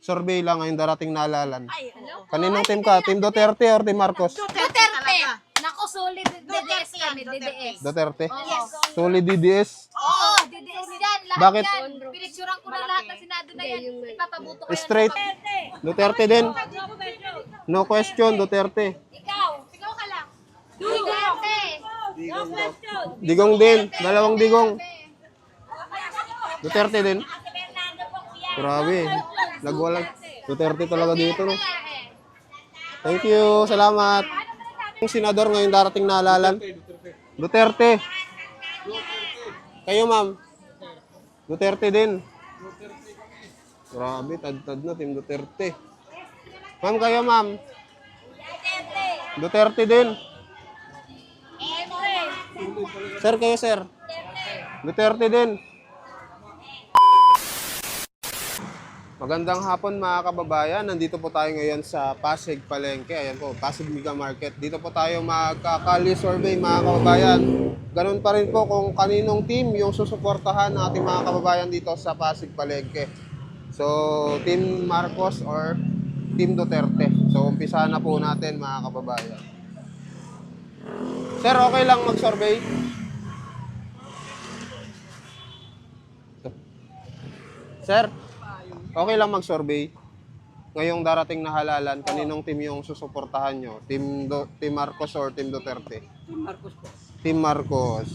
Survey lang ngayong darating na halalan. Ay, hello. Kaninong team ka? Team Duterte or Team Marcos? Duterte. Naku, solid DDS kami, DDS. Duterte? Yes. Solid DDS? Oo, DDS yan. Lahat Bakit? yan. Pinicturean ko na lahat ng Senado na yan. Ipapabuto ko yan. Straight? Duterte din? No question, Duterte. Ikaw ka lang. Duterte. Digong din. Dalawang digong. Duterte din? Grabe. Nagwalang. Duterte talaga dito, no? Thank you. Salamat. Yung senador ngayon darating na halalan? Duterte. Kayo, ma'am? Duterte din. Grabe, tad-tad na, Team Duterte. Ma'am, kayo, ma'am? Duterte din. Sir, kayo, sir? Duterte din. Magandang hapon mga kababayan. Nandito po tayo ngayon sa Pasig Palengke. Ayan po, Pasig Mega Market. Dito po tayo magkakali survey mga kababayan. Ganun pa rin po kung kaninong team yung susuportahan ng ating mga kababayan dito sa Pasig Palengke. So, Team Marcos or Team Duterte. So, umpisa na po natin mga kababayan. Sir, okay lang mag-survey? Sir? Okay lang mag-survey. Ngayong darating na halalan, kaninong team yung susuportahan nyo? Team Marcos or Team Duterte? Team Marcos po. Team Marcos.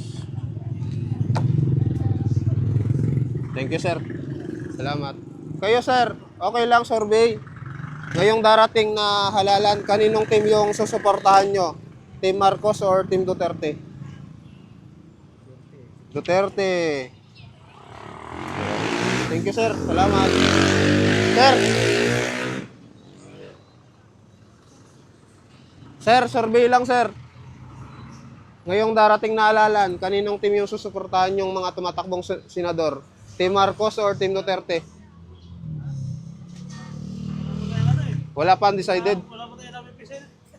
Thank you, sir. Salamat. Kayo, sir, okay lang survey. Ngayong darating na halalan, kaninong team yung susuportahan nyo? Team Marcos or Team Duterte? Duterte. Thank you, sir. Salamat. Sir. Sir, survey lang, sir. Ngayong darating na halalan, kaninong team yung susuportahan yung mga tumatakbong senador? Team Marcos or Team Duterte? Wala pa, undecided?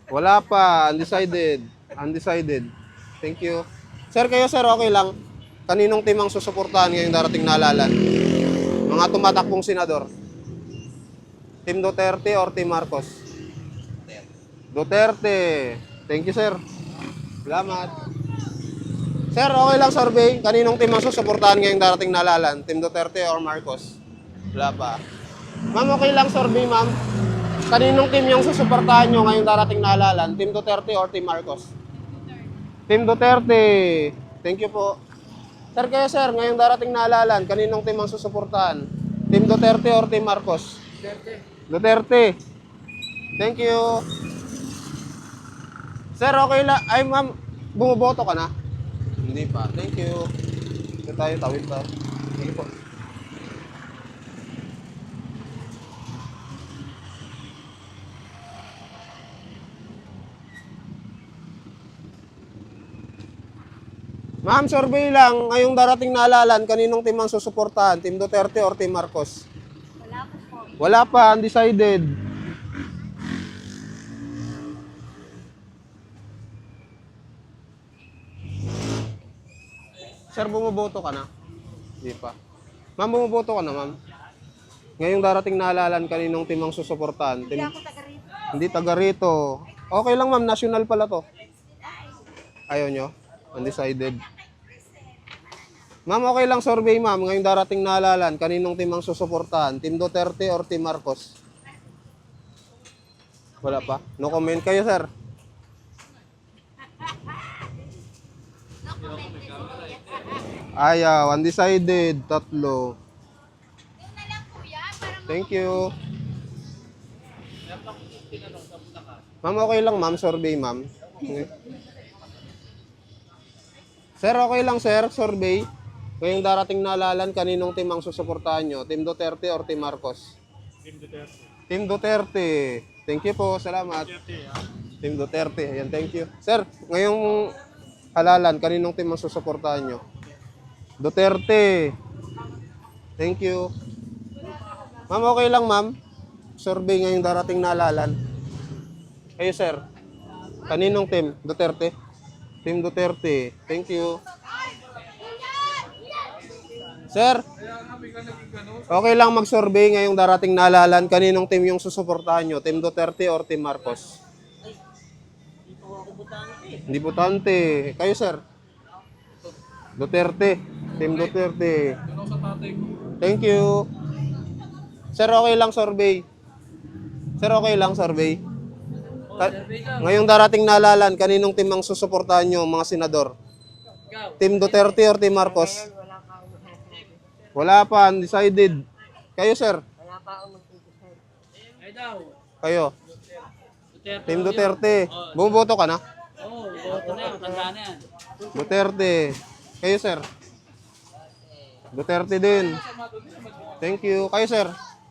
Wala pa, undecided. Undecided. Thank you. Sir, kayo, sir, okay lang? Kaninong team ang susuportahan ngayong darating na halalan? Mga tumatakbong senador. Team Duterte or Team Marcos? Duterte. Thank you, sir. Salamat. Sir, okay lang survey. Kaninong team ang susuportahan ngayong darating na halalan? Team Duterte or Marcos? Wala pa. Ma'am, okay lang survey, ma'am. Kaninong team yung susuportahan nyo ngayong darating na halalan? Team Duterte or Team Marcos? Team Duterte. Thank you po. Sir, kayo, sir, ngayong darating na halalan, kaninong team ang susuportahan? Team Duterte or Team Marcos? Duterte. Duterte. Thank you. Sir, okay lang. Ay, ma'am, bumuboto ka na? Hindi pa. Thank you. Ito tayo, tawid pa. Sige po. Ma'am, survey lang. Ngayong darating na halalan, kaninong team ang susuportahan? Team Duterte or Team Marcos? Wala po po. Wala pa, undecided. Sir, bumuboto ka na? Hindi pa. Ma'am, bumuboto ka na, ma'am? Ngayong darating na halalan, kaninong team ang susuportahan? Hindi Team... ako taga rito. Hindi, taga rito. Okay lang, ma'am. National pala to. Ayaw nyo? Undecided. Ma'am, okay lang survey, ma'am. Ngayong darating na halalan, kaninong team ang susuportahan? Team Duterte or Team Marcos? Wala pa? No comment kayo, sir. Ayaw, undecided. Tatlo. Thank you. Ma'am, okay lang, ma'am. Survey, ma'am. Sir, okay lang, sir. Survey. Ngayong darating na halalan, kaninong team ang susuportahan nyo? Team Duterte or Team Marcos? Team Duterte. Team Duterte. Thank you po. Salamat. Team Duterte. Ayan, thank you. Sir, ngayong halalan, kaninong team ang susuportahan nyo? Duterte. Thank you. Ma'am, okay lang, ma'am. Survey ngayong darating na halalan. Kayo, sir. Kaninong team? Duterte? Team Duterte. Thank you. Sir, okay lang mag-survey ngayong darating na halalan. Kaninong team yung susuportahan nyo? Team Duterte or Team Marcos? Hindi butante. Kayo, sir? Duterte. Team Duterte. Thank you. Sir, okay lang survey. Sir, okay lang survey. Ngayong darating na halalan, kaninong team ang susuportahan nyo, mga senador? Team Duterte or Team Marcos? Wala pa, undecided. Kayo, sir? Kayo? Team Duterte. Bumuboto ka na? Oo, boto na yan. Tandaan na yan. Duterte. Kayo, sir? Duterte din. Thank you. Kayo, sir?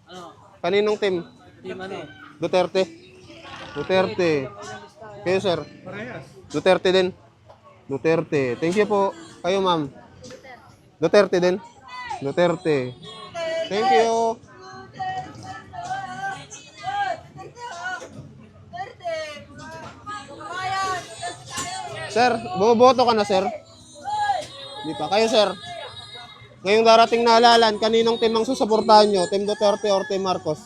Ano? Kaninong team? Team ano? Duterte. Duterte. Kayo, sir? Duterte din. Duterte. Thank you po. Kayo, ma'am? Duterte din. Duterte. Thank you. Sir, bumoboto ka na, sir? Di pa. Kayo, sir? Ngayong darating na halalan, kaninong team ang susuportahan nyo? Team Duterte or Team Marcos?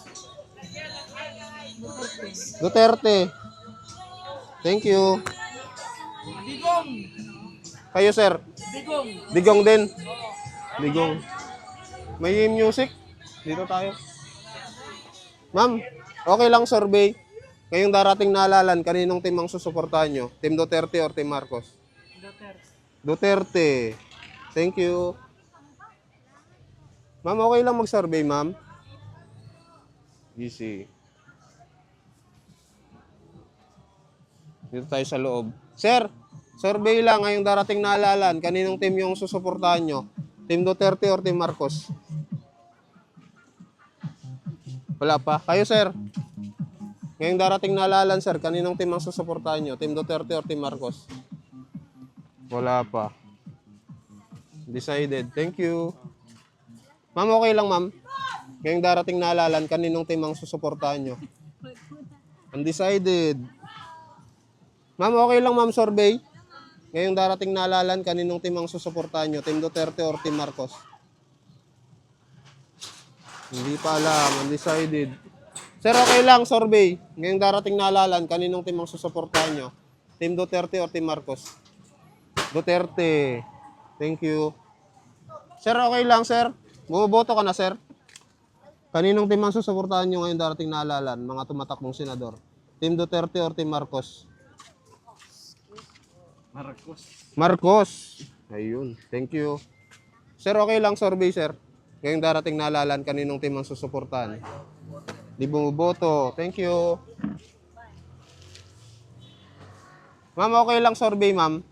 Duterte. Thank you. Digong! Kayo, sir? Digong! Digong din. Digong. May music? Dito tayo. Ma'am, okay lang survey. Ngayong darating na halalan, kaninong team ang susuportahan nyo? Team Duterte or Team Marcos? Duterte. Thank you. Ma'am, okay lang mag-survey, ma'am? Easy. Dito tayo sa loob. Sir, survey lang ngayong darating na halalan, kaninong team yung susuportahan nyo? Team Duterte or Team Marcos? Wala pa. Kayo, sir? Ngayong darating na halalan, sir, kaninong team ang susuportahan nyo? Team Duterte or Team Marcos? Wala pa. Decided. Thank you. Ma'am, okay lang, ma'am? Ngayong darating na halalan, kaninong team ang susuportahan nyo? Undecided. Ma'am, okay lang, ma'am, survey? Ngayong darating na halalan, kaninong team ang susuportahan nyo? Team Duterte or Team Marcos? Hindi pa alam. Undecided. Sir, okay lang, survey. Ngayong darating na halalan, kaninong team ang susuportahan nyo? Team Duterte or Team Marcos? Duterte. Thank you. Sir, okay lang, sir? Bumoboto ka na, sir? Kaninong team ang susuportahan nyo ngayong darating na halalan, mga tumatakbong senador? Team Duterte or Team Marcos? Marcos. Ayun. Thank you. Sir, okay lang, survey, sir? Ngayong darating na halalan, kaninong team ang susuportahan? Di bumuboto. Thank you. Ma'am, okay lang survey, ma'am.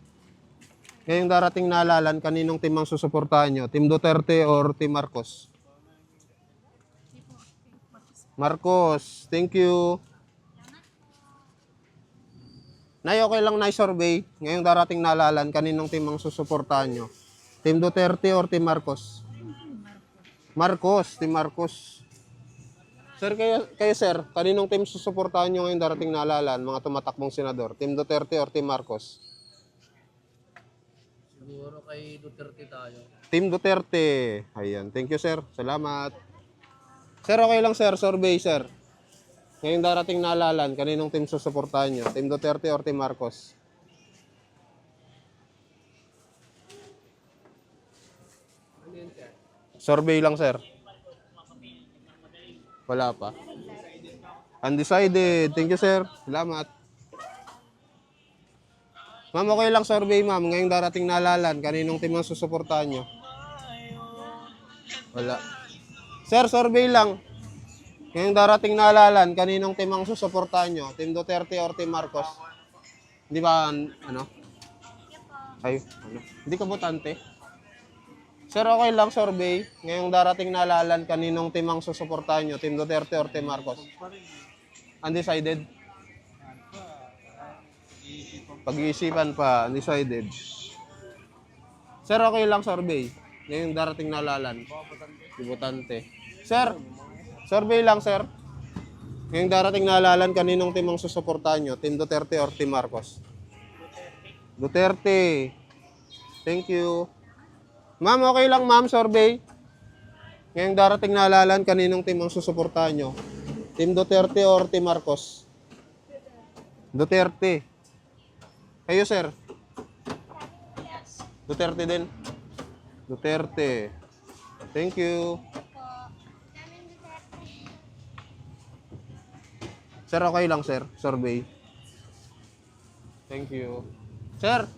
Ngayong darating na halalan, kaninong team ang susuportahan nyo? Team Duterte or Team Marcos? Marcos. Thank you. Nay, okay lang na survey. Ngayong darating na halalan, kaninong team ang susuportahan nyo? Team Duterte or Team Marcos? Marcos. Team Marcos. Sir, kayo, sir, kaninong team susuportahan nyo ngayong darating na halalan, mga tumatakbong senador? Team Duterte or Team Marcos? Siguro kay Duterte tayo. Team Duterte. Ayan. Thank you, sir. Salamat. Sir, okay lang, sir. Survey, sir. Ngayong darating na halalan, kaninong team susuportahan nyo? Team Duterte or Team Marcos? Survey lang, sir. Wala pa. Undecided. Thank you, sir. Salamat. Ma'am, okay lang survey, ma'am. Ngayong darating na halalan, kaninong team ang susuportahan nyo? Wala. Sir, survey lang. Ngayong darating na halalan, kaninong team ang susuportahan nyo? Team Duterte or Team Marcos? Hindi ba, ano? Ay, ano? Hindi ka botante? Sir, okay lang survey. Ngayong darating na halalan, kaninong team ang susuportahan nyo? Team Duterte or Team Marcos? Undecided? Pag-iisipan pa, undecided. Sir, okay lang survey. Ngayong darating na halalan. Botante. Sir, survey lang, sir. Ngayong darating na halalan, kaninong team ang susuportahan nyo? Team Duterte or Team Marcos? Duterte. Thank you. Ma'am, okay lang, ma'am, survey. Ngayong darating na halalan, kaninong team ang susuportahan nyo? Team Duterte or Team Marcos? Duterte. Kayo, sir? Duterte din? Duterte. Thank you. Sir, okay lang, sir. Survey. Thank you. Sir,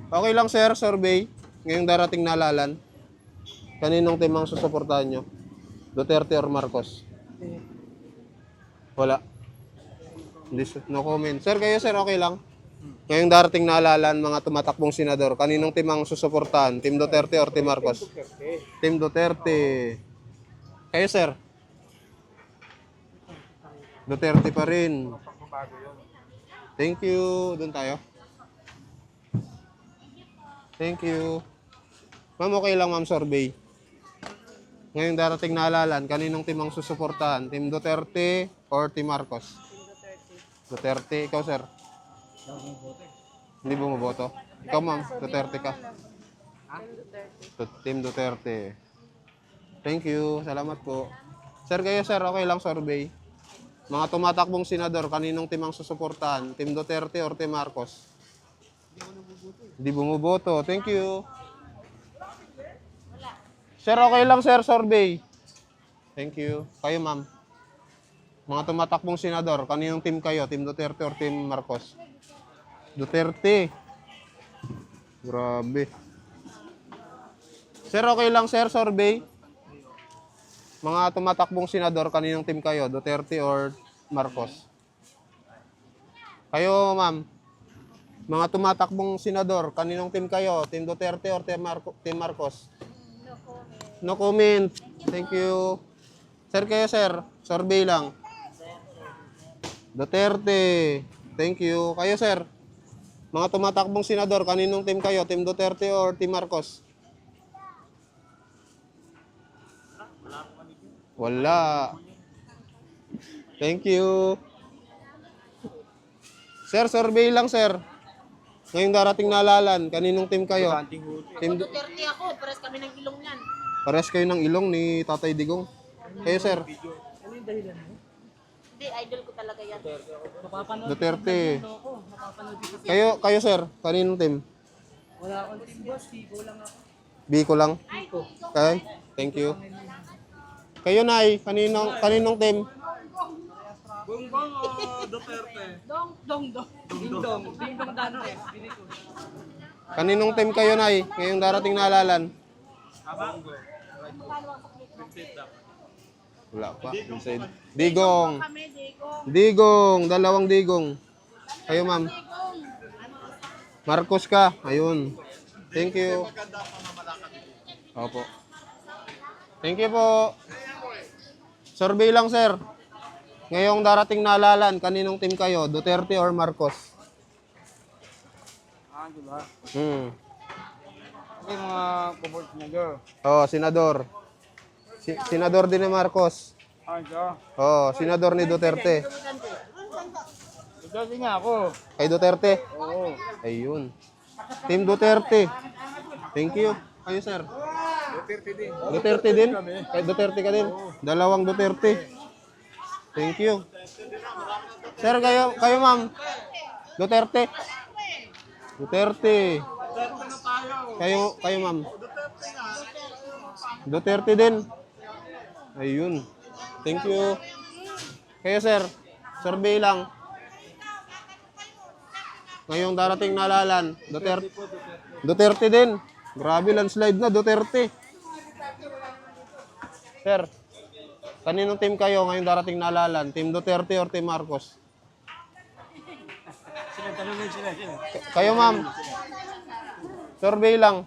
okay lang, sir. Survey. Ngayong darating na halalan. Kaninong team ang susuportahan nyo? Duterte or Marcos? Wala. Hindi, no comment. Sir, kayo, sir, okay lang? Ngayong darating na halalan, mga tumatakbong senador, kaninong team ang susuportahan? Team Duterte or Team Marcos? Team Duterte. Kayo, sir? Duterte pa rin. Thank you. Doon tayo. Thank you. Ma'am, okay lang, ma'am, survey. Ngayong darating na halalan, kaninong team ang susuportahan? Team Duterte or Team Marcos? Duterte. Ikaw, sir? Hindi bumoboto? Ikaw, ma'am, Duterte ka? Team Duterte. Thank you. Salamat po. Sir, kayo, sir, okay lang, survey. Mga tumatakbong senador, kaninong team ang susuportahan? Team Duterte or Team Marcos? Hindi bumuboto. Thank you. Sir, okay lang, sir, survey. Thank you. Kayo, ma'am. Mga tumatakbong senador, kaninong team kayo? Team Duterte or Team Marcos? Duterte. Grabe. Sir, okay lang, sir, survey. Mga tumatakbong senador, kaninong team kayo? Duterte or Marcos? Kayo, ma'am. Mga tumatakbong senador, kaninong team kayo? Team Duterte or Team Marcos? No comment. Thank you. Sir, kayo, sir. Survey lang. Duterte. Thank you. Kayo, sir. Mga tumatakbong senador, kaninong team kayo? Team Duterte or Team Marcos? Wala. Thank you. Sir, survey lang, sir. Ngayong darating na halalan, kaninong team kayo? Team Duterte ako, pares kami ng ilong yan. Pares kayo ng ilong ni Tatay Digong. Kayo, sir. Hindi, idol ko talaga yan. Duterte. Kayo, sir. Kaninong team? Wala akong team boss, Biko lang ako. Biko lang? Okay. Thank you. Kayo, Nay. Kaninong team? Bongbong o Duterte? Dong, dong, dong. Dingdong. Dingdong Dante. Binito. Kaninong team kayo, Nay? Ngayong darating na halalan? Wala pa. Inside. Digong. Kami, Digong. Digong. Dalawang digong. Kayo, ma'am. Marcos ka. Ayun. Thank you. Opo. Thank you po. Survey lang, sir. Ngayong darating na halalan, kaninong team kayo? Duterte or Marcos? Diba? Okay, mga kubot na girl. Oh, senador. Senador din ni Marcos. Siya. Oh, senador ni Duterte. Duterte nga ako. Kay Duterte? Oo. Ayun. Team Duterte. Thank you. Kayo, sir. Duterte din. Duterte din? Kay Duterte ka din? Dalawang Duterte. Thank you. Sir, kayo ma'am. Duterte. Duterte. Kayo ma'am. Duterte din. Ayun. Thank you. Kayo, sir. Survey lang. Ngayong darating na halalan. Duterte din. Grabe, landslide na. Duterte. Sir, kaninong team kayo ngayong darating na halalan? Team Duterte or Team Marcos? Kayo, ma'am. Survey lang.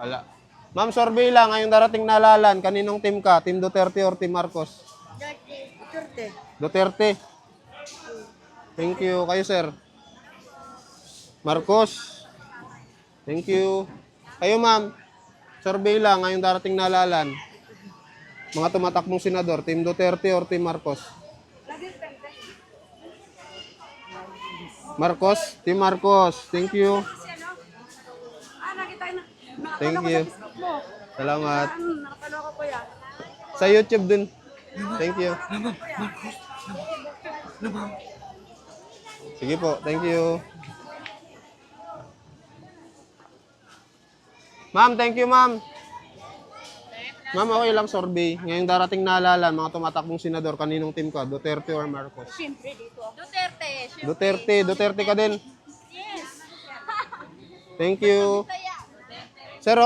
Wala. Ma'am, survey lang. Ngayong darating na halalan, kaninong team ka? Team Duterte or Team Marcos? Duterte. Duterte. Thank you. Kayo, sir? Marcos. Thank you. Kayo, ma'am. Survey lang. Ngayong darating na halalan. Mga tumatakbong senador, Team Duterte or Team Marcos? Marcos. Team Marcos. Thank you. Thank you. Salamat. Nakapalo ko kuya. Sa YouTube din. Thank you. Sige po, thank you. Ma'am, thank you, ma'am. Ma'am, okay lang survey. Ngayong darating na halalan, mga tumatakbong senador, kaninong team ka? Duterte or Marcos? Siyempre dito. Duterte. Siyempre. Duterte. Duterte ka din. Yes. Thank you. Sir,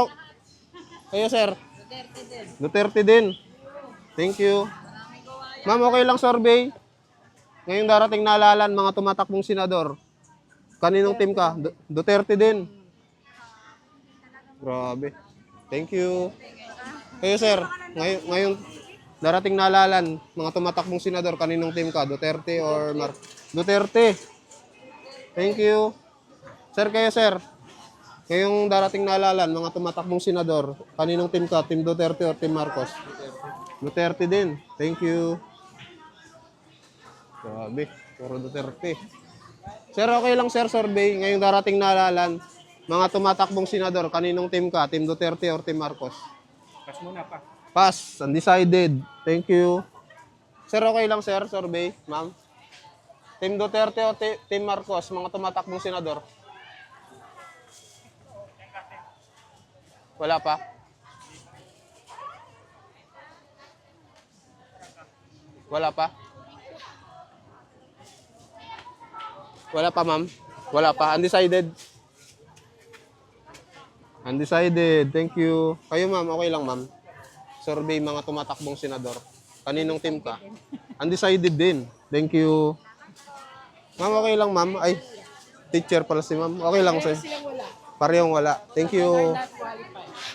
kayo, sir. Duterte din. Duterte din. Thank you. Ma'am, okay lang survey. Ngayong darating na halalan, mga tumatakbong senador, kaninong team ka? Duterte din. Grabe. Thank you. Kayo, sir. Ngayong darating na halalan, mga tumatakbong senador, kaninong team ka? Duterte or Duterte. Thank you. Sir, kayo, sir. Ngayong darating na halalan, mga tumatakbong senador, kaninong team ka? Team Duterte or Team Marcos? Duterte din. Thank you. Grabe. Puro Duterte. Sir, okay lang, sir, survey. Ngayong darating na halalan, mga tumatakbong senador, kaninong team ka? Team Duterte or Team Marcos? Pas muna pa. Pass. Undecided. Thank you. Sir, okay lang, sir, survey, ma'am. Team Duterte o Team Marcos, mga tumatakbong senador? Wala pa? Wala pa? Wala pa, ma'am? Wala pa? Undecided? Undecided. Thank you. Kayo, ma'am, okay lang, ma'am. Survey mga tumatakbong senador. Kaninong team ka? Undecided din. Thank you. Ma'am, okay lang, ma'am. Ay, teacher pala si ma'am. Okay lang sa'yo. Parehong wala. Thank you.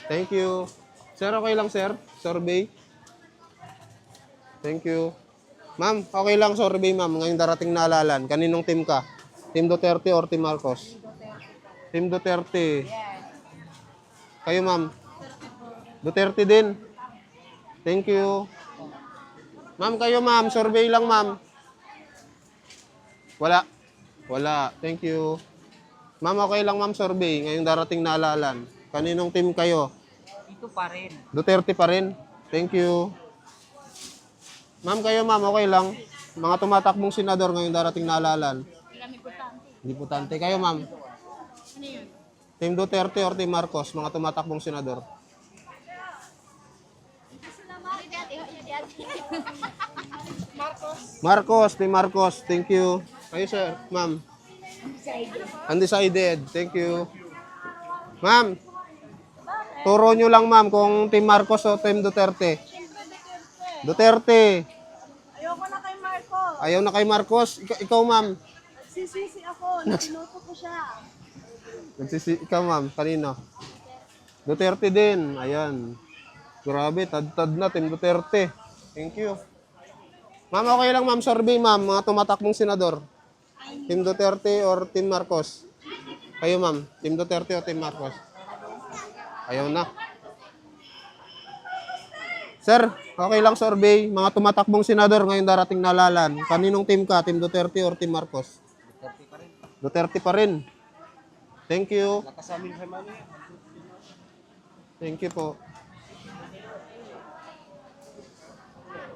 Thank you. Sir, okay lang, sir? Survey. Thank you. Ma'am, okay lang, survey, ma'am. Ngayong darating na halalan. Kaninong team ka? Team Duterte or Team Marcos? Team Duterte. Kayo, ma'am? Duterte din. Thank you. Ma'am, kayo, ma'am. Survey lang, ma'am. Wala. Wala. Thank you. Ma'am, okay lang, ma'am, survey. Ngayong darating na halalan. Kaninong team kayo? Ito pa rin. Duterte pa rin. Thank you. Ma'am, kayo, ma'am, okay lang. Mga tumatakbong senador ngayong darating na halalan. Diputante. Kayo, ma'am. Team Duterte or Team Marcos, mga tumatakbong senador. Marcos, Team Marcos. Thank you. Kayo, sir. Ma'am. Undecided. Thank you. Ma'am. Turo nyo lang, ma'am, kung Team Marcos o Team Duterte. Duterte. Ayoko na kay Marco. Ayaw na kay Marcos. Ikaw, ma'am. Sisisi ako. Nakinuto ko siya. Ikaw, ma'am. Kanino? Duterte din. Ayan. Grabe. Tad-tad na. Team Duterte. Thank you. Ma'am, okay lang, ma'am. Survey, ma'am. Mga tumatakbong senador. Team Duterte or Team Marcos? Kayo, ma'am. Team Duterte o Team Marcos? Ayaw na. Sir, okay lang, survey. Mga tumatakbong senador ngayong darating na halalan. Kaninong team ka? Team Duterte or Team Marcos? Duterte pa rin. Duterte pa rin. Thank you. Nakasamin sa mami. Thank you po.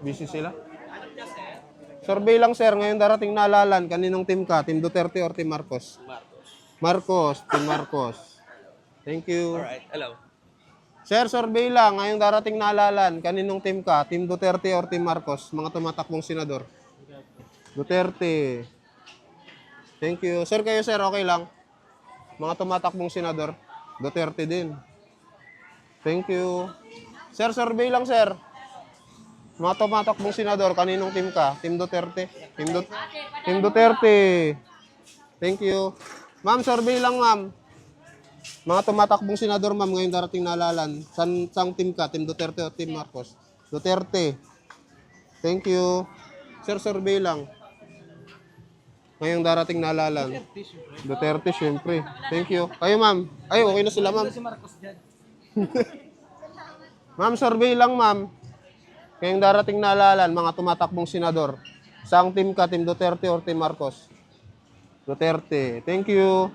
Busy sila? Survey lang, sir. Ngayon darating na halalan. Kaninong team ka? Team Duterte or Team Marcos? Marcos. Team Marcos. Thank you. Alright, hello. Sir, survey lang. Ngayong darating na halalan. Kaninong team ka? Team Duterte or Team Marcos? Mga tumatakbong senador. Duterte. Thank you. Sir, kayo, sir. Okay lang. Mga tumatakbong senador. Duterte din. Thank you. Sir, survey lang, sir. Mga tumatakbong senador. Kaninong team ka? Team Duterte? Team Duterte. Thank you. Ma'am, survey lang, ma'am. Mga tumatakbong senador, ma'am, ngayong darating na halalan. Sang team ka? Team Duterte o Team Marcos? Duterte. Thank you. Sir, survey lang. Ngayong darating na halalan. Duterte, syempre. Thank you. Kayo, ma'am. Ay, okay na sila, ma'am. Si Marcos dyan. Ma'am, survey lang, ma'am. Ngayong darating na halalan, mga tumatakbong senador. Sang team ka? Team Duterte or Team Marcos? Duterte. Thank you.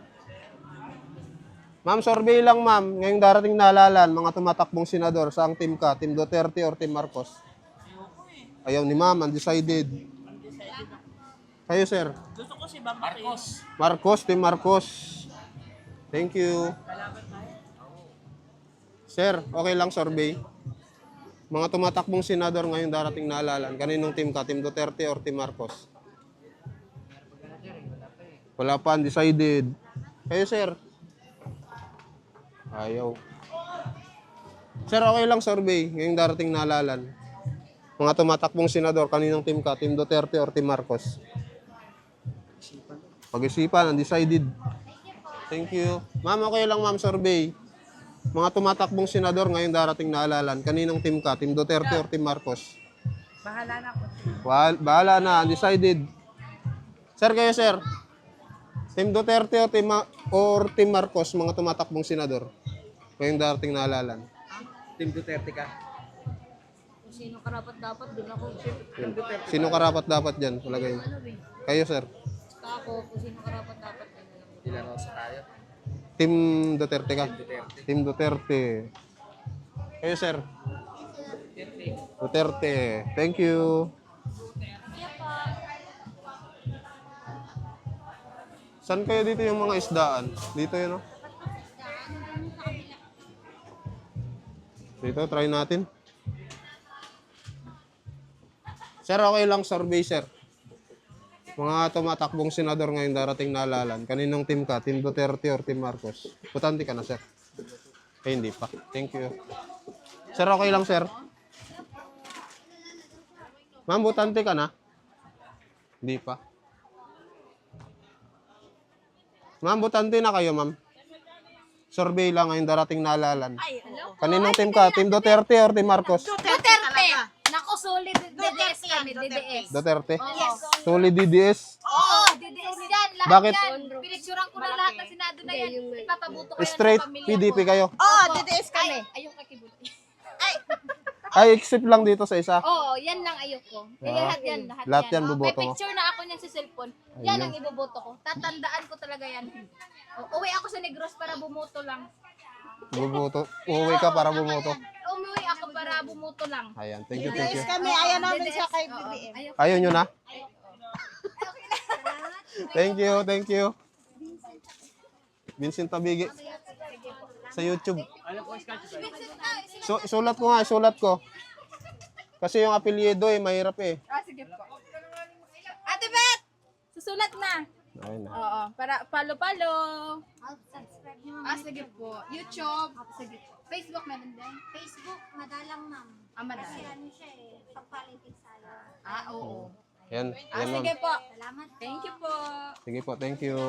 Ma'am, survey lang ma'am. Ngayong darating na halalan, mga tumatakbong senador, saang team ka? Team Duterte or Team Marcos? Ayaw ni ma'am, undecided. Kayo, sir? Gusto ko si Bang Marcos. Marcos, Team Marcos. Thank you. Sir, okay lang survey. Mga tumatakbong senador ngayong darating na halalan, kaninong team ka? Team Duterte or Team Marcos? Wala pa, undecided. Kayo, sir? Ayaw. Sir, okay lang survey ngayong darating na halalan. Mga tumatakbong senador, kaninong team ka? Team Duterte or Team Marcos? Pag-isipan, undecided. Thank you. Ma'am, okay lang ma'am, survey. Mga tumatakbong senador ngayong darating na halalan, kaninong team ka? Team Duterte or Team Marcos? Bahala na ako. Bahala na, undecided. Sir, kayo sir? Team Duterte or Team Marcos, mga tumatakbong senador ngayong darating na halalan? Team Duterte ka. Kung sino karapat dapat, doon ako. Sino karapat dapat dyan? Palagay. Kayo sir? Basta ako, kung sino karapat dapat. Ilan ako sa tayo? Team Duterte ka? Duterte. Team Duterte. Kayo sir? Duterte. Thank you. Saan kayo dito yung mga isdaan? Dito yun, no? Dito, try natin. Sir, okay lang survey, sir. Mga tumatakbong senador ngayong darating na halalan. Kaninong team ka? Team Duterte or Team Marcos? Butante ka na, sir? Eh, hindi pa. Thank you. Sir, okay lang, sir. Ma'am, butante ka na? Hindi pa. Ma'am, butante na kayo, ma'am. Survey lang ngayong darating na halalan. Ay, oo. Kaninong team ka? Team Duterte or Team Marcos? Duterte! Nako, solid DDS kami, DDS. Duterte? Yes. Solid DDS? Oo, DDS yan. Lahat Bakit? yan. Pinicturean ko na lahat ng Senado na yan. Ipapabuto ko yan Straight sa pamilya PDP ko. kayo? Oo, DDS kami. Ayong kakibuti. Ay, except lang dito sa isa. Oo, yan lang ayoko. Lahat yan, lahat, Lahat yan, Oh, boboto may mo. picture na ako niyan sa cellphone. Yan ang iboboto ko. Tatandaan ko talaga yan. Uwi ako sa Negros para bumoto lang. Bumoto. Uuwi ka para bumoto. Umuwi ako para bumoto lang. Ayan, thank you, thank you. DDS kami. Ayaw namin DDS, siya kay oo. BBM. Ayoko. Ayaw nyo na? Thank you, thank you. Vincent Tabigi. Sa YouTube. Sulat ko nga, sulat ko. Kasi yung apelyido mahirap eh. Sige po. Ate Bet! Susulat na. Ayun na. Oo, para palo-palo. Sige po. YouTube. Sige po. Facebook meron din. Facebook, madalang ma'am. Madami. Kasi ano siya eh, pag-politics tayo. Oo. Yan, yan ma'am. Sige po. Salamat. Thank you po. Sige po, thank you.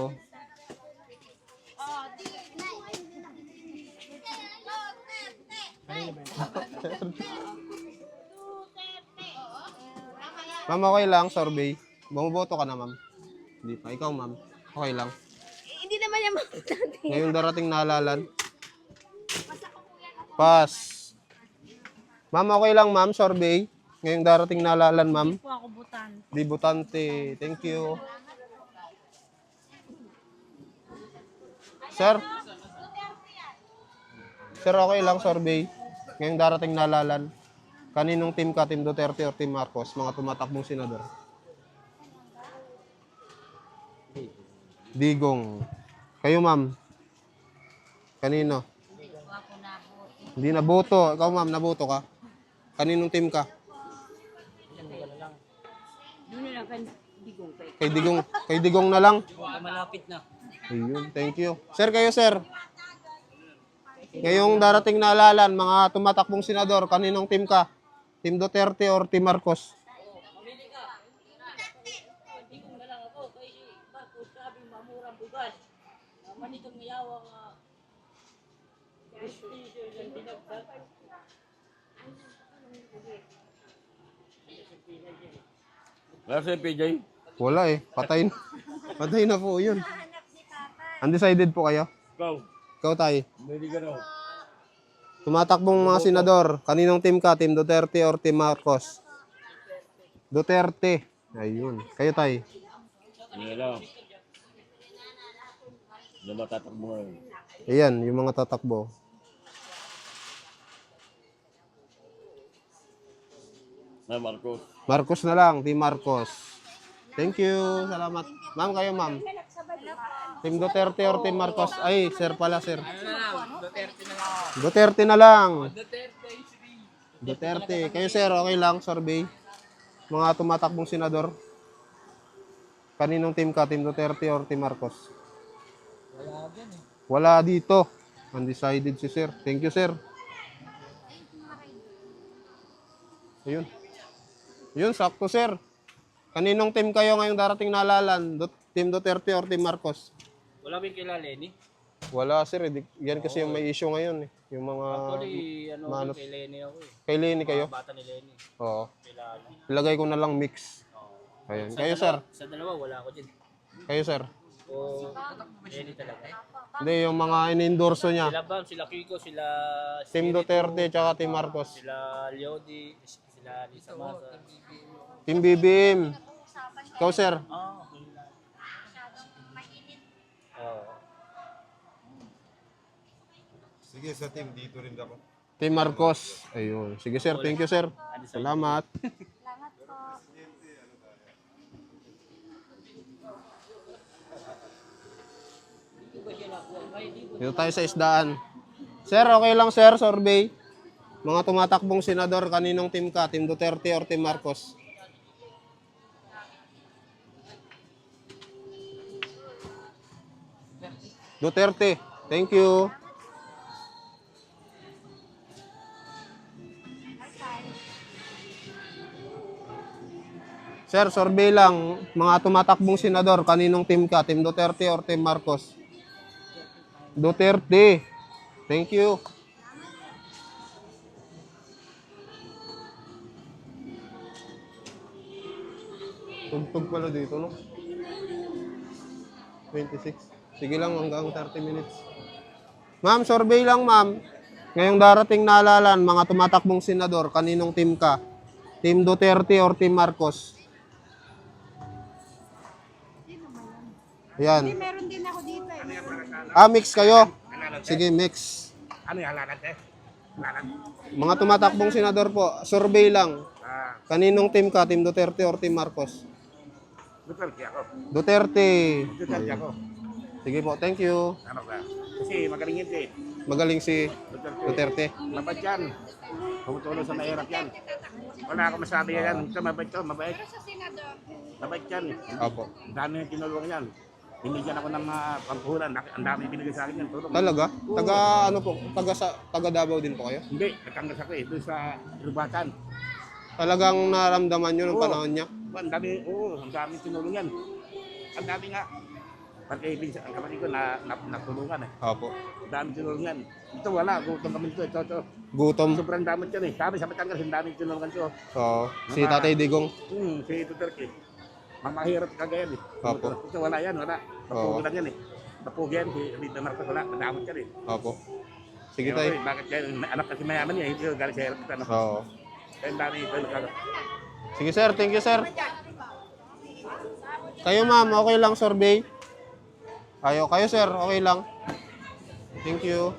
Ma'am, okay lang, survey. Bumoboto ka na, ma'am. Hindi pa. Ikaw, ma'am. Okay lang. Hindi naman yung mabutante. Ngayong darating na halalan. Pass. Ma'am, okay lang, ma'am, survey. Ngayong darating na halalan, ma'am. Po ako butan. Di butante. Thank you. Sir? Sir, okay lang, survey. Ngayong darating na halalan. Kaninong team ka? Team Duterte or Team Marcos? Mga tumatakbong senador. Digong. Kayo, ma'am. Kanino? Hindi naboto. Ikaw, ma'am, naboto ka? Kaninong team ka? Kay Digong na lang. Malapit na. Ayun, thank you. Sir, kayo, sir. Ngayong darating na halalan, mga tumatakbong senador, kaninong team ka? Team Duterte or Team Marcos? Wala sa'yo, PJ? Wala eh. Patay na. Patay na po yun. Undecided po kayo? Ikaw, Ikaw tayo. hindi ka raw. Tumatakbong mga senador. Kaninong team ka? Team Duterte or Team Marcos? Duterte. Ayun. Kayo tayo. Hindi ka raw. na matatakbo ngayon. Ayan, yung mga tatakbo. Na Marcos. Marcos na lang, Team Marcos. Thank you, salamat. Ma'am, kayo ma'am. Team Duterte or Team Marcos? Ay, sir pala, sir. Duterte na lang. Duterte. Kayo, sir, okay lang, survey. Mga tumatakbong senador. Kaninong team ka? Team Duterte or Team Marcos? Wala dito. Undecided si sir. Thank you, sir. Ayun. Yun, sakto, sir. Kaninong team kayo ngayong darating na halalan? Team Duterte or Team Marcos? Wala ba yung kila Lenny? Wala, sir. Yan kasi yung may issue ngayon. Yung mga... Actually, Manok. kay Lenny ako eh. Kay Lenny kayo? Bata ni Lenny. Oo. Kilala. Ilagay ko na lang mix. Ayun. Kayo, sir. Sa dalawa, wala ako dyan. Kayo, sir. O, Lenny talaga. Hindi, yung mga in-endorso niya. Sila Bam, sila Kiko, sila... Team Duterte, tsaka Team Marcos. Sila Leody, sila Lisa Masa. Team BBM. Ikaw, sir. Sige, sa team, dito rin ako. Team Marcos. Ayun. Sige, sir. Thank you, sir. Salamat. Salamat po. Dito tayo sa isdaan. Sir, okay lang, sir. Survey. Mga tumatakbong senador, kaninong team ka? Team Duterte or Team Marcos? Duterte. Thank you. Sir, survey lang. Mga tumatakbong senador, kaninong team ka? Team Duterte or Team Marcos? Duterte. Thank you. Tugtog pala dito, no? 26. Sige lang, hanggang 30 minutes. Ma'am, survey lang, ma'am. Ngayong darating na halalan, mga tumatakbong senador, kaninong team ka? Team Duterte or Team Marcos? Ayan. Meron din ako dito eh. Ah, mix kayo? Sige, mix. Ano yung halalan, eh? Halalan. Mga tumatakbong senador po, survey lang. Kaninong team ka? Team Duterte or Team Marcos? Duterte ako. Duterte. Duterte ako. Sige po, thank you. Ano ka? Kasi magaling yun eh. Magaling si Duterte. Duterte. Mabait yan. Tumutulong sa mahirap yan. Wala akong masabi yan. Ito, mabait to, mabait. Mabait yan. Opo. Ang dami yung tinulong yan. Binigyan ako ng pampuhulan. Ang dami binigay sa akin yan. Tulong. Talaga? Taga ano po? Taga Davao din po kayo? Hindi, nagkangas ako eh. Doon sa Rubatan. Talagang naramdaman nyo nung Oo. panahon niya? Ang dami, oo, ang dami tinulong yan. Ang dami nga. Pagkaibig sa ang kapatid ko na natulungan eh. Opo. Ang dami tinulong yan. Ito wala, gutom kami dito. Ito. Gutom. Sobrang damot yan eh. Sabi sa Batangas, ang daming tinulungan ko. Oo. Si Tatay Digong. Si Duterte. Mamahirap kagayan eh. Opo. Ito wala yan, wala. Oo. Napugo lang yan eh. Napugo yan, si Lito Marcos wala. Nadamot yan eh. Opo. Sige Kaya, tay. oy, bakit yan? Anak kasi mayaman niya, hindi ko galing sa hirap kita. No? Oo. Kaya ang dami ito. Sige sir, thank you sir. Kayo ma'am, okay lang survey? Kayo sir, okay lang. Thank you.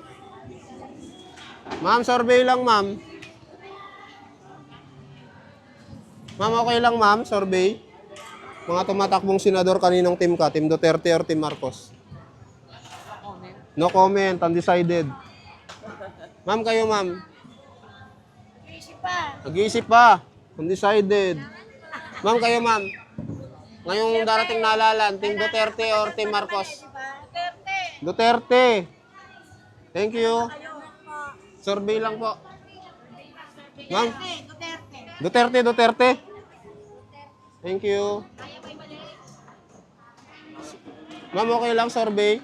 Ma'am, survey lang ma'am. Ma'am, okay lang ma'am, survey. Mga tumatakbong senador, kaninong team ka? Team Duterte or Team Marcos? No comment, undecided. Ma'am, kayo ma'am. Nag-iisip pa. Undecided. Ma'am, kayo ma'am. Ngayong darating na halalan, Team Duterte or Team Marcos? Duterte. Thank you. Survey lang po. Ma'am? Duterte. Thank you. Ma'am, okay lang survey?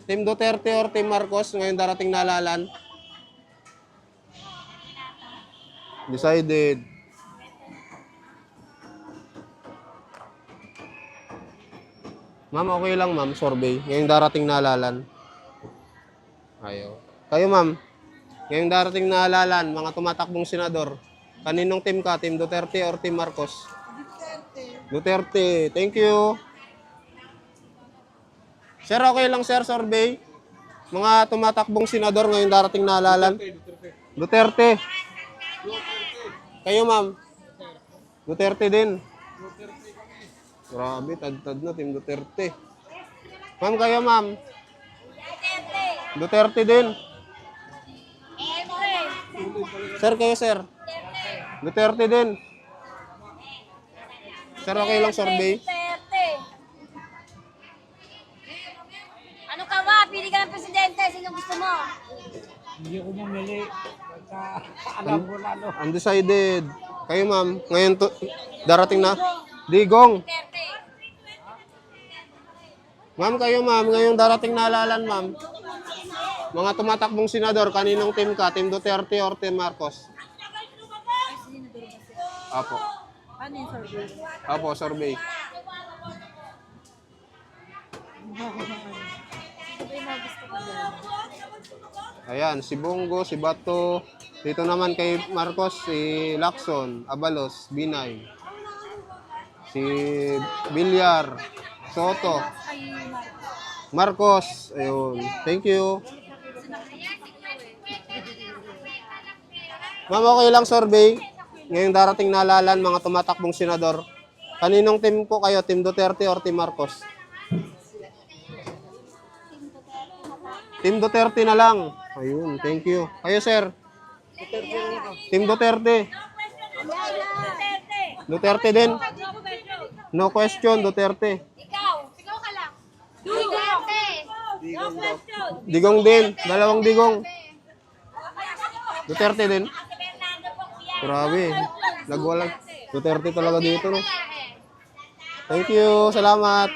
Team Duterte or Team Marcos ngayong darating na halalan? Decided. Ma'am, okay lang ma'am, survey. Ngayong darating na halalan. Ayaw. Kayo ma'am, ngayong darating na halalan, mga tumatakbong senador, kaninong team ka? Team Duterte or Team Marcos? Duterte. Thank you. Sir, okay lang sir, survey. Mga tumatakbong senador ngayong darating na halalan. Duterte. Kayo, ma'am. Duterte din. Grabe, tad-tad na, Team Duterte. Ma'am, kayo, ma'am. Duterte din. Sir, kayo, sir. Duterte din. Sir, okay lang survey. Ano ka ba? Pili ka ng presidente. Sino gusto mo? Hindi ko mamili. Alam ko na ano. Undecided. Kayo, ma'am. Ngayon, darating na. Digong. Ma'am, kayo, ma'am. Ngayong darating na halalan, ma'am. Mga tumatakbong senador, kaninong team ka? Team Duterte or Team Marcos? Apo. Ano yung survey? Apo, survey. Ayan, si Bongo, si Bato. Dito naman kay Marcos, si Lacson, Abalos, Binay. Si Villar, Soto. Marcos, ayun. Thank you. Ma'am, okay lang survey. Ngayong darating na halalan, mga tumatakbong senador. Kaninong team po kayo? Team Duterte or Team Marcos? Team Duterte na lang. Ayun, thank you. Kayo, sir? Team Duterte. Duterte din. No question, Duterte. Ikaw ka lang. Duterte. Digong din. Dalawang digong. Duterte din. Grabe. Nagwalang. Duterte talaga dito, no? Thank you. Salamat.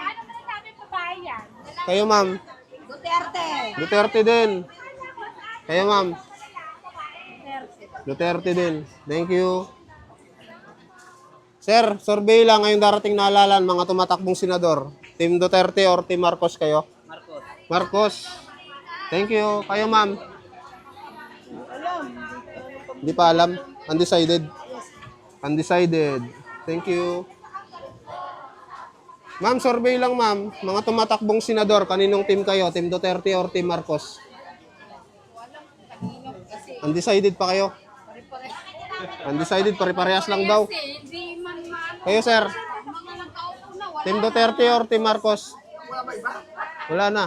Kayo, ma'am. Duterte. Duterte din. Kayo, ma'am. Duterte din. Thank you. Sir, survey lang ngayong darating na halalan, mga tumatakbong senador. Team Duterte or Team Marcos kayo? Marcos. Marcos. Thank you. Kayo, ma'am. Hindi pa alam. Undecided. Undecided. Thank you. Ma'am, survey lang, ma'am. Mga tumatakbong senador, kaninong team kayo? Team Duterte or Team Marcos? Undecided pa kayo? Undecided, pare-parehas lang daw. Kayo, sir? Team Duterte or Team Marcos? Wala na.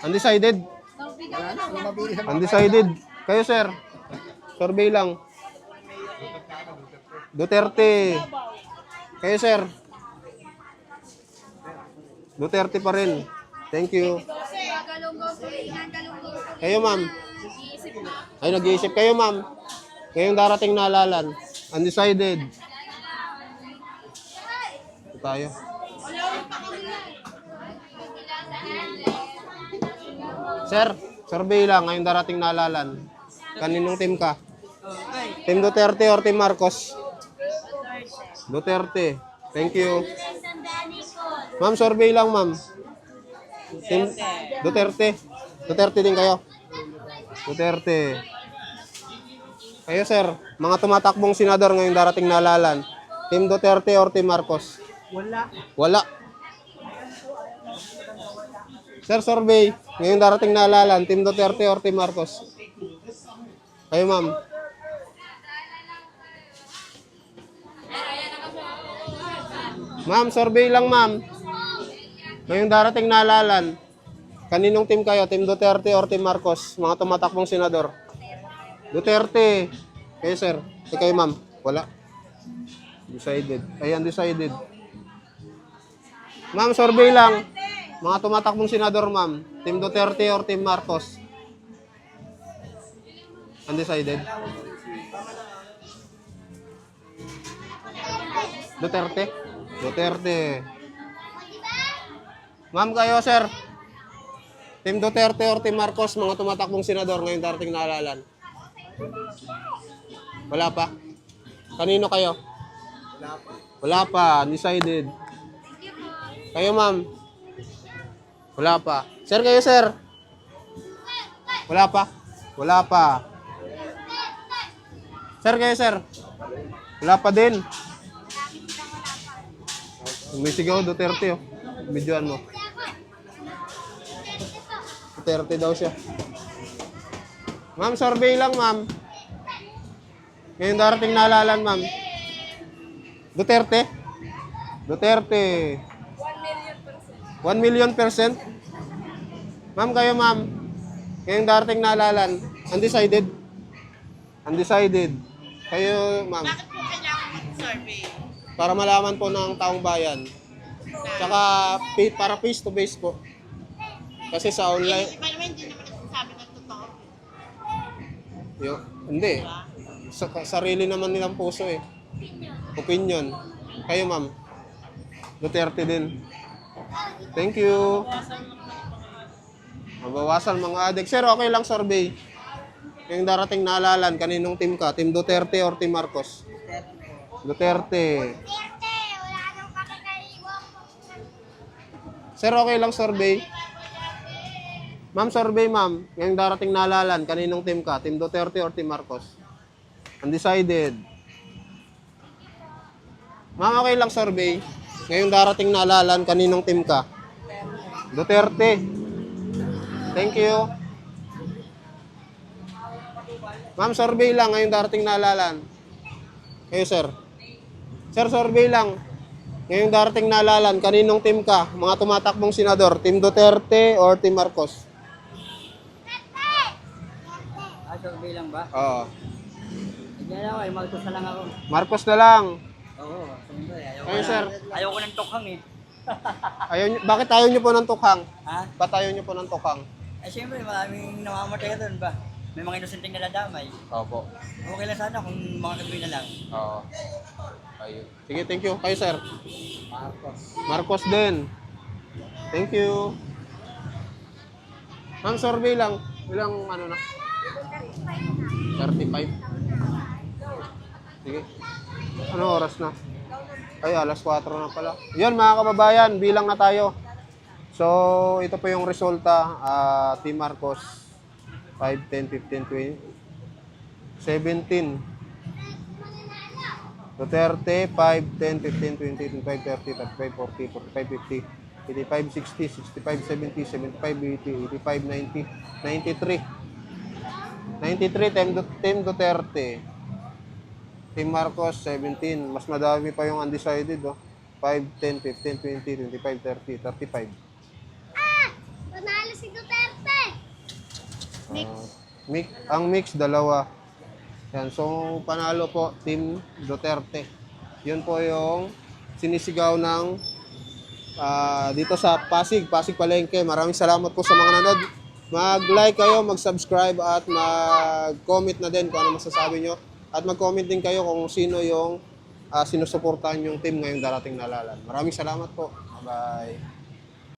Undecided? Undecided. Kayo, sir? Survey lang. Duterte. Kayo, sir? Duterte pa rin. Thank you. Kayo, ma'am? Ay, nag-iisip kayo, ma'am. Ngayong darating na halalan. Undecided. Ito tayo. Sir, survey lang. Ngayong darating na halalan. Kaninong team ka? Team Duterte or Team Marcos? Duterte. Thank you. Ma'am, survey lang, ma'am. Team Duterte. Duterte din kayo. Duterte. Kayo, sir. Mga tumatakbong senador ngayong darating na halalan. Team Duterte or Team Marcos? Wala. Sir, survey. Ngayong darating na halalan. Team Duterte or Team Marcos? Kayo, ma'am. Ma'am, survey lang, ma'am. Ngayong darating na halalan. Kaninong team kayo? Team Duterte or Team Marcos? Mga tumatakbong senador. Duterte. Kayo, sir. Kayo, ma'am. Wala. Decided. Ay, undecided. Ma'am, survey lang. Mga tumatakbong senador, ma'am. Team Duterte or Team Marcos? Undecided. Duterte. Duterte. Ma'am, kayo, sir. Team Duterte or Team Marcos, mga tumatakbong senador ngayong darating na halalan? Wala pa? Kanino kayo? Wala pa. Undecided. Kayo, ma'am? Wala pa. Sir, kayo, sir? Wala pa? Wala pa. Sir, kayo, sir? Wala pa din. May sigaw, Duterte, oh. Videoan mo. Duterte daw siya. Ma'am, survey lang, ma'am. Ngayon darating na halalan, ma'am. Duterte? Duterte. 1 million %? Ma'am, kayo, ma'am. Ngayong darating na halalan. Undecided? Undecided. Kayo, ma'am. Bakit po kailangan mag-survey? Para malaman po ng taong bayan. Tsaka para face to face po. Kasi sa online, Iba naman hindi naman nagsasabi ng totoo. hindi. Sarili naman nilang puso eh. Opinion. Kayo, ma'am. Duterte din. Thank you. Mabawasan mga adik. Sir, okay lang survey. Yung darating na halalan, kaninong team ka? Team Duterte or Team Marcos? Duterte. Wala nang pakikaiwang. Sir, okay lang survey. Ma'am, survey, ma'am. Ngayong darating na halalan, kaninong team ka? Team Duterte or Team Marcos? Undecided. Ma'am, okay lang survey. Ngayong darating na halalan, kaninong team ka? Duterte. Thank you. Ma'am, survey lang. Ngayong darating na halalan. Kayo, sir. Sir, survey lang. Ngayong darating na halalan, kaninong team ka? Mga tumatakbong senador, Team Duterte or Team Marcos? Survey lang ba? Oo. Hindi na ako, Marcos na lang ako. Marcos na lang. Oo, siyempre. Kayo, sir. Ayoko ng tokhang eh. Bakit ayaw nyo po ng tukhang? Ha? Ba't ayaw nyo po ng tukhang? Eh siyempre, maraming namamatay doon ba? May mga inosenteng naladamay. Opo. Okay lang sana kung mga kagawin na lang. Oo. Ayun. Sige, thank you. Kayo, sir. Marcos. Marcos din. Thank you. Ma'am, survey lang. Ilang ano na? 35. Sige. Ano oras na? Ay, alas 4 na pala. Yun, mga kababayan, bilang na tayo. So, ito po yung resulta. Team Marcos, 5, 10, 15, 20, 17. Duterte, 5, 10, 15, 20, 25, 30, 35, 40, 45, 50, 85, 60, 65, 70, 75, 80, 85, 90, 93. 93, Team Duterte. Team Marcos, 17. Mas madami pa yung undecided, oh. 5, 10, 15, 20, 25, 30, 35. Panalo si Duterte. Ang mix, dalawa. Yan, so panalo po, Team Duterte. Yun po yung sinisigaw ng dito sa Pasig Palengke. Maraming salamat po sa mga nanood. Mag-like kayo, mag-subscribe at mag-comment na din kung ano masasabi nyo. At mag-comment din kayo kung sino yung sinusuportahan yung team ngayong darating na halalan. Maraming salamat po. Bye.